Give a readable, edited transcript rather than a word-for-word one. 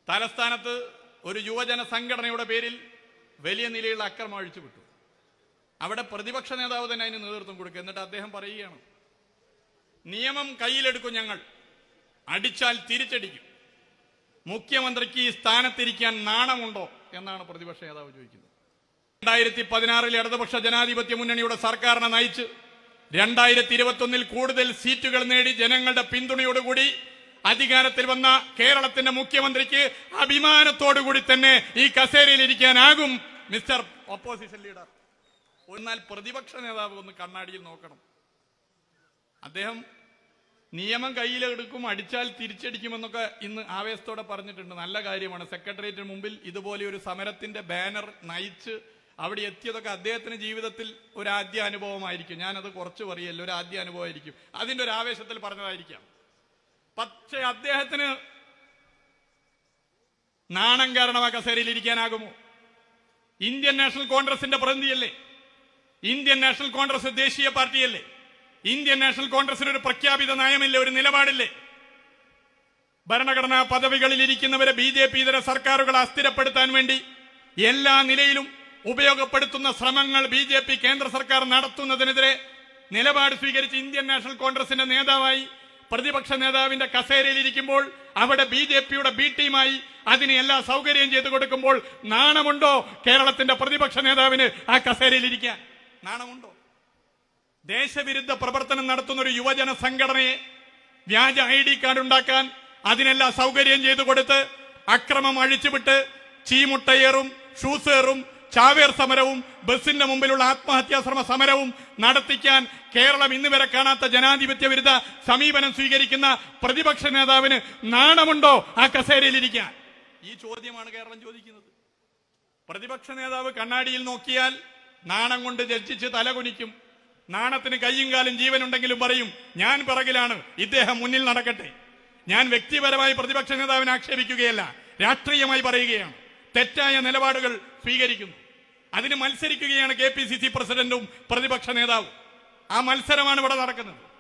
തലസ്ഥാനത്ത് ഒരു യുവജന സംഘടനയുടെ പേരിൽ വലിയ നിലയിലുള്ള അക്രമം അഴിച്ചുവിട്ടു. അവിടെ പ്രതിപക്ഷ നേതാവ് തന്നെ അതിന് നേതൃത്വം കൊടുക്കുക. എന്നിട്ട് അദ്ദേഹം പറയുകയാണ്, നിയമം കയ്യിലെടുക്കും, ഞങ്ങൾ അടിച്ചാൽ തിരിച്ചടിക്കും, മുഖ്യമന്ത്രിക്ക് ഈ സ്ഥാനത്തിരിക്കാൻ നാണമുണ്ടോ എന്നാണ് പ്രതിപക്ഷ നേതാവ് ചോദിക്കുന്നത്. 2016 ഇടതുപക്ഷ ജനാധിപത്യ മുന്നണിയുടെ സർക്കാരിനെ നയിച്ച് 2021 കൂടുതൽ സീറ്റുകൾ നേടി ജനങ്ങളുടെ പിന്തുണയോടുകൂടി അധികാരത്തിൽ വന്ന കേരളത്തിന്റെ മുഖ്യമന്ത്രിക്ക് അഭിമാനത്തോടുകൂടി തന്നെ ഈ കസേരയിൽ ഇരിക്കാനാകും മിസ്റ്റർ ഓപ്പോസിഷൻ ലീഡർ. എന്നാൽ പ്രതിപക്ഷ നേതാവ് ഒന്ന് കണ്ണാടിയിൽ നോക്കണം. അദ്ദേഹം നിയമം കയ്യിലെടുക്കും, അടിച്ചാൽ തിരിച്ചടിക്കുമെന്നൊക്കെ ഇന്ന് ആവേശത്തോടെ പറഞ്ഞിട്ടുണ്ട്. നല്ല കാര്യമാണ്. സെക്രട്ടേറിയറ്റിന് മുമ്പിൽ ഇതുപോലെ ഒരു സമരത്തിന്റെ ബാനർ നയിച്ച് അവിടെ എത്തിയതൊക്കെ അദ്ദേഹത്തിന് ജീവിതത്തിൽ ഒരു ആദ്യ അനുഭവമായിരിക്കും. ഞാനത് കുറച്ച് പറയല്ലോ, ഒരു ആദ്യ അനുഭവമായിരിക്കും. അതിന്റെ ഒരു ആവേശത്തിൽ പറഞ്ഞതായിരിക്കാം. പക്ഷേ അദ്ദേഹത്തിന് നാണം കാരണം ആ കസേരയിൽ ഇരിക്കാനാകുമോ? ഇന്ത്യൻ നാഷണൽ കോൺഗ്രസിന്റെ പ്രതിനിധിയല്ലേ? ഇന്ത്യൻ നാഷണൽ കോൺഗ്രസ് ദേശീയ പാർട്ടിയല്ലേ? ഇന്ത്യൻ നാഷണൽ കോൺഗ്രസിന് ഒരു പ്രഖ്യാപിത നയമില്ലേ, ഒരു നിലപാടില്ലേ? ഭരണഘടനാ പദവികളിൽ ഇരിക്കുന്നവരെ BJP ഇതര സർക്കാരുകളെ അസ്ഥിരപ്പെടുത്താൻ വേണ്ടി എല്ലാ നിലയിലും ഉപയോഗപ്പെടുത്തുന്ന ശ്രമങ്ങൾ BJP കേന്ദ്ര സർക്കാർ നടത്തുന്നതിനെതിരെ നിലപാട് സ്വീകരിച്ച് ഇന്ത്യൻ നാഷണൽ കോൺഗ്രസിന്റെ നേതാവായി പ്രതിപക്ഷ നേതാവിന്റെ കസേരയിൽ ഇരിക്കുമ്പോൾ അവിടെ BJPയുടെ B ടീമായി അതിന് എല്ലാ സൗകര്യം ചെയ്തു കൊടുക്കുമ്പോൾ നാണമുണ്ടോ കേരളത്തിന്റെ പ്രതിപക്ഷ നേതാവിന് ആ കസേരയിൽ ഇരിക്കാൻ? നാണമുണ്ടോ? ദേശവിരുദ്ധ പ്രവർത്തനം നടത്തുന്ന ഒരു യുവജന സംഘടനയെ വ്യാജ ID കാർഡ് ഉണ്ടാക്കാൻ അതിനെല്ലാം സൗകര്യം ചെയ്തു കൊടുത്ത് അക്രമം അഴിച്ചുവിട്ട് ചീമുട്ടയേറും ഷൂസേറും ചാവേർ സമരവും ബസിന്റെ മുമ്പിലുള്ള ആത്മഹത്യാശ്രമ സമരവും നടത്തിക്കാൻ കേരളം ഇന്ന് വരെ കാണാത്ത ജനാധിപത്യ വിരുദ്ധ സമീപനം സ്വീകരിക്കുന്ന പ്രതിപക്ഷ നേതാവിന് നാണമുണ്ടോ ആ കസേരയിൽ ഇരിക്കാൻ? ഈ ചോദ്യമാണ് കേരളം ചോദിക്കുന്നത്. പ്രതിപക്ഷ നേതാവ് കണ്ണാടിയിൽ നോക്കിയാൽ നാണം കൊണ്ട് ജഡ്ജിച്ച് തലകുനിക്കും. നാണത്തിന് കയ്യും കാലും ജീവനുണ്ടെങ്കിലും പറയും, ഞാൻ പിറകിലാണ്, ഇദ്ദേഹം മുന്നിൽ നടക്കട്ടെ. ഞാൻ വ്യക്തിപരമായി പ്രതിപക്ഷ നേതാവിനെ ആക്ഷേപിക്കുകയല്ല, രാഷ്ട്രീയമായി പറയുകയാണ്. തെറ്റായ നിലപാടുകൾ സ്വീകരിക്കുന്നു. അതിന് മത്സരിക്കുകയാണ് KPCC പ്രസിഡന്റും പ്രതിപക്ഷ നേതാവും. ആ മത്സരമാണ് ഇവിടെ നടക്കുന്നത്.